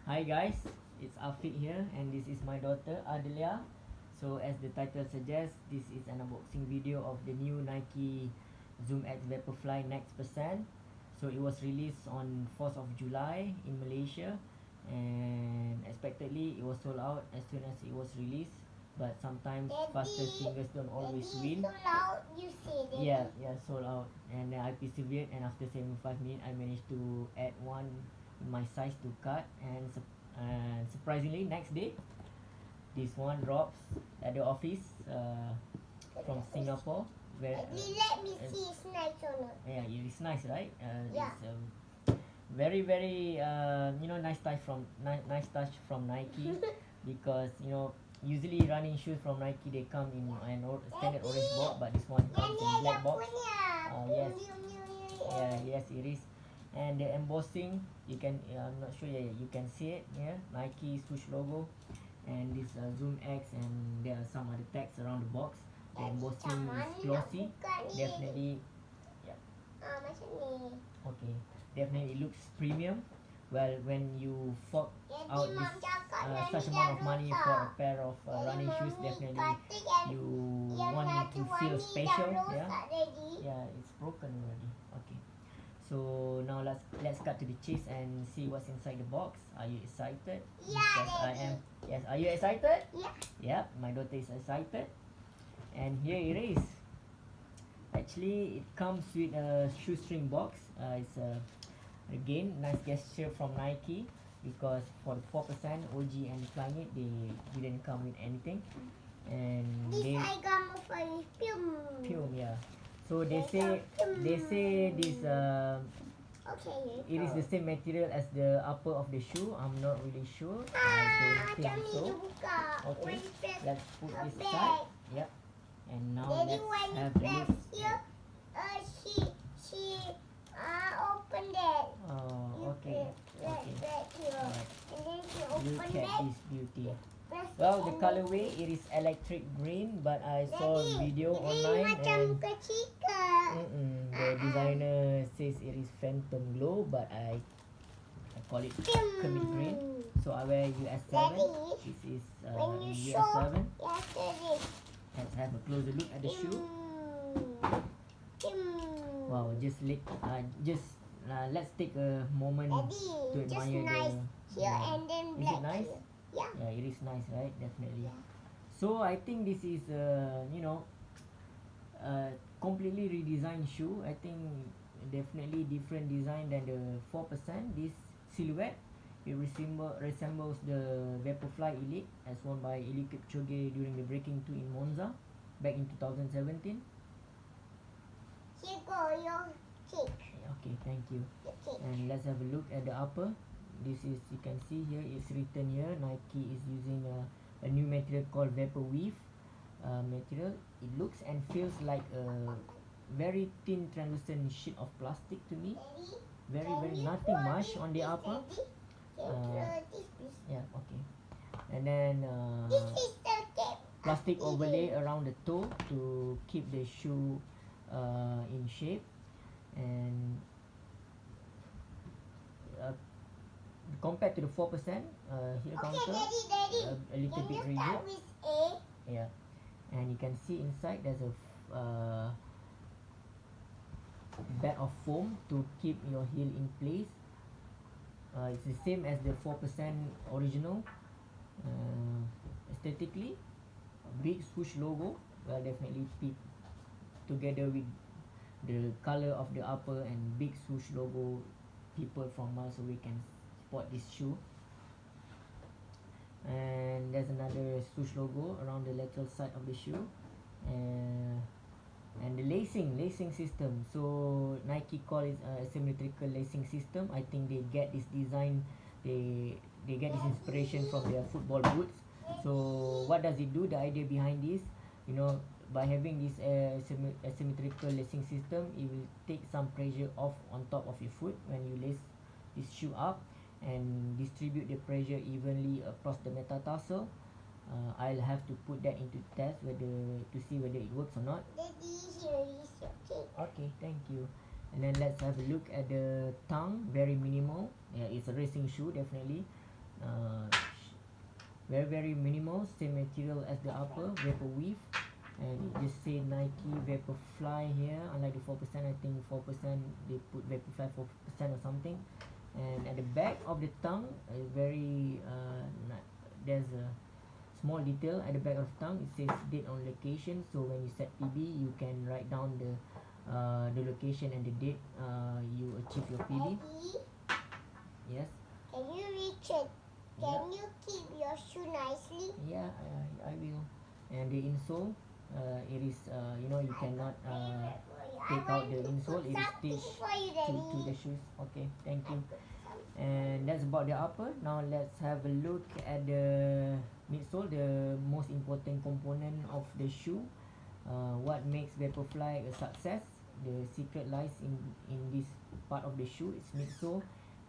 Hi guys, it's Afiq here and this is my daughter Adlea. So as the title suggests, this is an unboxing video of the new Nike ZoomX Vaporfly Next Percent. So it was released on 4th of July in Malaysia, and expectedly it was sold out as soon as it was released. But sometimes faster singers don't always win. Sold out, you say, Daddy. Yeah, sold out. And then I persevered, and after 75 minutes I managed to add one in my size to cart, and surprisingly next day this one drops at the office from Singapore where Daddy, let me see it's nice or not. yeah, it is nice, right? Yeah. It's very nice touch from nice touch from Nike because usually running shoes from Nike they come in an standard orange box, but this one comes in black box. Yes. Yes, it is. And the embossing, you can I'm not sure, you can see it here, Nike swoosh logo, and this ZoomX, and there are some other tags around the box. The embossing is glossy, definitely. Yeah, Macam ni. okay, definitely it looks premium. Well, when you fork out this such amount of money for a pair of running shoes, definitely you want it to feel special. Yeah, it's broken already. Okay, so now let's cut to the chase and see what's inside the box. Are you excited? Yeah, Yes, I Daddy. am. Yes, are you excited? Yeah. Yep, my daughter is excited. And here it is. Actually, it comes with a shoestring box. It's again nice gesture from Nike because for the 4% OG and Flyknit they didn't come with anything, and This they I got for you. Pum, yeah. So they say this Okay. it is the same material as the upper of the shoe. I'm not really sure. I don't think Macam ni so. dia buka. Okay, When you press let's put her this back. aside. Yep. And now Daddy, let's when you have a press look. here, she open that. Oh, okay. Okay. Right here. Alright. And then she Look open at that. this beauty. Press Well, it the and colorway it is electric green, but I saw a Daddy, video green online macam and muka chica. the designer says it is phantom glow, but I call it Kermit green. So I wear US7. Daddy, This is when you show, US7. after this. Let's have a closer look at the shoe. Wow, just let's take a moment Daddy, to just admire nice the. here and then Is black it nice? here. Yeah. Yeah, it is nice, right? Definitely. Yeah. So I think this is a completely redesigned shoe. I think definitely different design than the 4%. This silhouette, it resembles the Vaporfly Elite as worn by Eliud Kipchoge during the Breaking 2 in Monza back in 2017. Here go your cake. Okay, thank you. Your cake. And let's have a look at the upper. This is, you can see here, it's written here Nike is using a new material called Vapor Weave material. It looks and feels like a very thin translucent sheet of plastic to me. Daddy, Very nothing much on the upper. This, please. Yeah, okay. And then This is the cake. plastic overlay around the toe to keep the shoe in shape, and compared to the 4%, heel Okay, counter Daddy. a little Can bit you rigid. start with A? Yeah, and you can see inside there's a bed of foam to keep your heel in place. It's the same as the 4% original. Aesthetically, big swoosh logo, well, definitely fit together with the color of the upper and big swoosh logo. People from miles away can spot this shoe. And there's another swoosh logo around the lateral side of the shoe, and the lacing system. So Nike call it a symmetrical lacing system. I think they get this design, they get this inspiration from their football boots. So what does it do? The idea behind this, by having this asymmetrical lacing system, it will take some pressure off on top of your foot when you lace this shoe up, and distribute the pressure evenly across the metatarsal. I'll have to put that into test to see whether it works or not. Daddy, here is your cake. Okay, thank you. And then let's have a look at the tongue. Very minimal. Yeah, it's a racing shoe, definitely. uh, very minimal, same material as the upper vapor weave, and it just say Nike Vaporfly here. Unlike the 4%, I think 4% they put Vaporfly 4% or something. And at the back of the tongue, there's a small detail at the back of the tongue. It says date on location. So when you set PB, you can write down the location and the date you achieve your PB. Daddy, Yes. can you reach it? Can you keep your shoe nicely? Yeah, I will. And the insole, it is you cannot take out the insole. It is stitched for you, to the shoes. Okay, thank you. And that's about the upper. Now let's have a look at the midsole, the most important component of the shoe. What makes Vaporfly a success? The secret lies in this part of the shoe. It's midsole,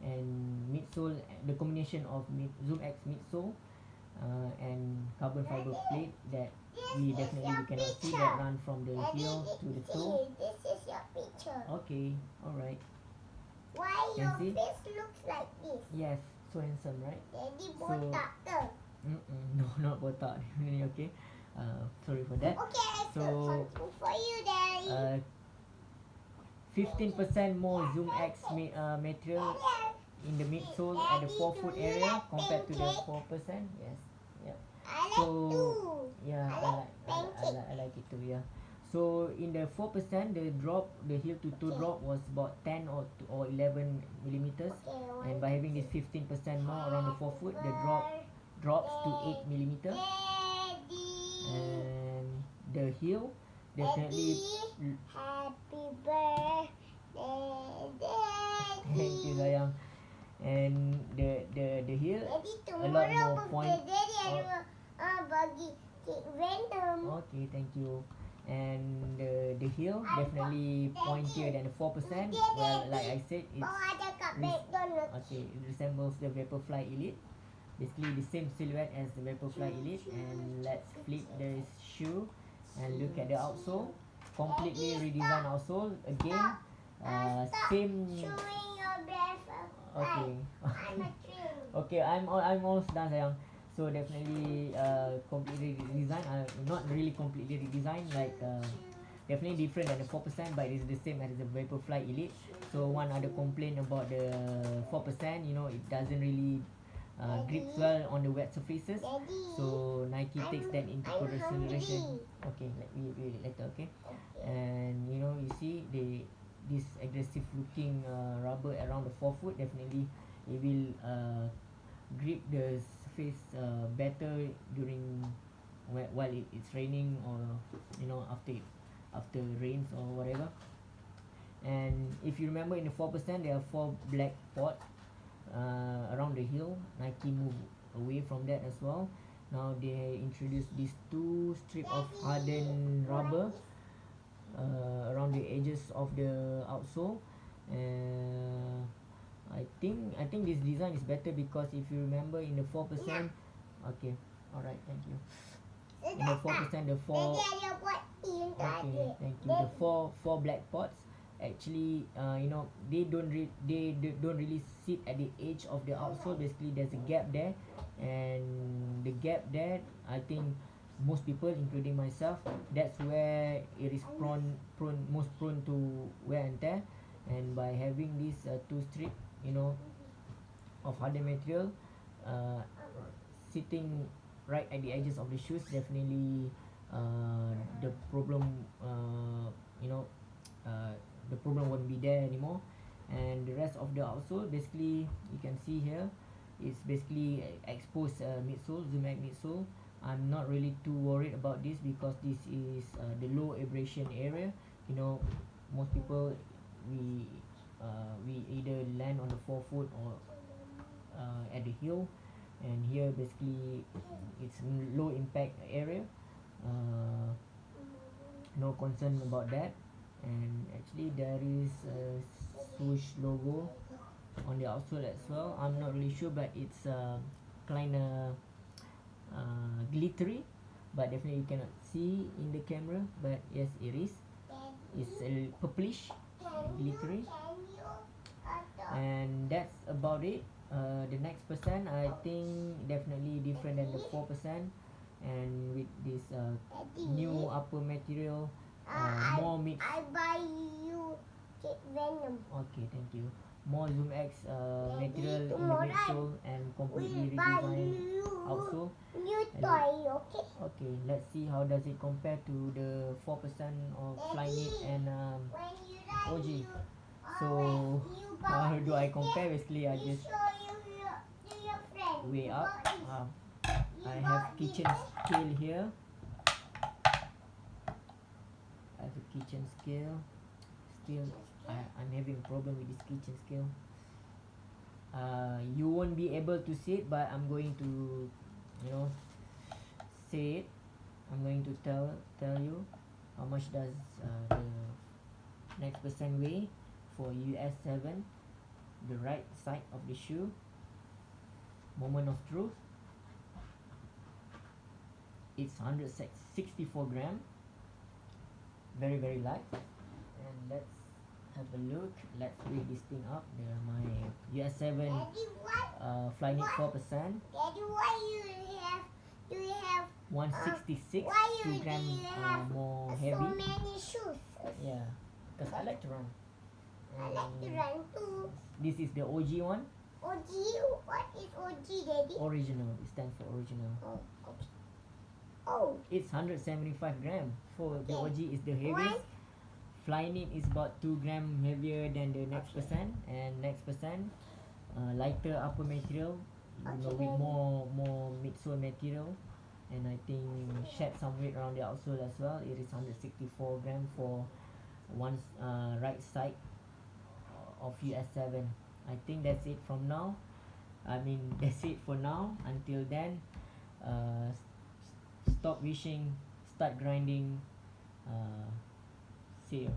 and midsole, the combination of ZoomX midsole and carbon fiber plate that we cannot see, that run from the heel to the toe. This is your picture. Okay, all right. Why Can your see? face looks like this? Yes, so handsome, right? Daddy, So- botak ke? No, not botak. Okay. Sorry for that. Okay, I So, got something for you, Daddy. 15% more ZoomX material in the midsole at the forefoot area compared to the 4%. Yes. Yeah. I like so- too. Yeah, I like it too. Yeah. So in the 4%, the heel to toe drop was about 10 or 11 millimeters, Okay, and by having this 15% more around the forefoot, the drop drops to 8 millimeters. Daddy. And the heel definitely. Daddy, happy birthday, Daddy. Thank you, sayang. And the heel. Daddy, A lot tomorrow more birthday point. Daddy, I will bagi cake random. Okay, thank you. And the heel definitely pointier than the 4%. Well, like I said, Oh, ada kat res- McDonald's. it resembles the Vaporfly Elite. Basically the same silhouette as the Vaporfly Elite. And let's flip the shoe and look at the outsole. Completely redesigned outsole again. Same. Showing your breath. Okay. I'm a tree. Okay, I'm almost done, sayang. So definitely completely redesigned. Not really completely redesigned, like definitely different than the 4%, but it's the same as the Vaporfly Elite. So one other complaint about the 4%, it doesn't really grips well on the wet surfaces. Daddy. So Nike takes that into I'm consideration. hungry. Okay, let me read it later. Okay, and you see this aggressive looking rubber around the forefoot, definitely it will grip the surface better during while it's raining, or after rains or whatever. And if you remember, in the 4%, there are 4 black spots around the heel. Nike moved away from that as well. Now they introduced these 2 strip of hardened rubber around the edges of the outsole. I think this design is better because if you remember, in the 4%, okay, all right, thank you. In the 4%, the 4 Daddy, ada buat yang tak okay, ada. thank you. The four black pots actually, they don't really sit at the edge of the outsole. Basically, there's a gap there, and the gap there, I think most people, including myself, that's where it is most prone to wear and tear. And by having these 2 strip, of hardened material sitting right at the edges of the shoes, definitely the problem the problem won't be there anymore. And the rest of the outsole, basically you can see here, it's basically exposed midsole, ZoomX midsole. I'm not really too worried about this because this is the low abrasion area. Most people, we either land on the forefoot or at the heel, and here basically it's low impact area. No concern about that. And actually there is a swoosh logo on the outsole as well. I'm not really sure, but it's kinda glittery, but definitely you cannot see in the camera, but yes, it is. It's a purplish, glittery. And that's about it. The next percent, I think definitely different than the 4%, and with this new upper material, more mix. I buy you Venom. Okay, thank you. More ZoomX material in the tomorrow midsole and completely We'll buy redesigned you outsole. new And toy, okay? Okay, let's see how does it compare to the 4% of Flyknit and When you like OG. you, So when you how buy do I this compare? gift, Basically, I you just show to your friend. weigh You up. bought this. You I have bought kitchen this. scale here. I have a kitchen scale. Still, I'm having problem with this kitchen scale. You won't be able to see it, but I'm going to, say it. I'm going to tell you how much does the next percent weigh for US7, the right side of the shoe. Moment of truth. It's 164 gram. Very, very light. And let's have a look. Let's weigh this thing up. My US7 Daddy, what? Flyknit 4%, Daddy, why you have 166, why 2 you gram have more so heavy. many shoes? Yeah, because I like to run. I like to run too. This is the OG one. OG? What is OG, Daddy? Original. It stands for original. Oh, okay. Oh, It's 175 gram. For the Okay. OG is the heaviest. Flyknit is about 2 gram heavier than the next percent, and next percent lighter upper material, with Okay. more midsole material, and I think shed some weight around the outsole as well. It is 164 gram for one right side of US7. I think that's it from now. I mean that's it for now. Until then, stop wishing, start grinding. See you.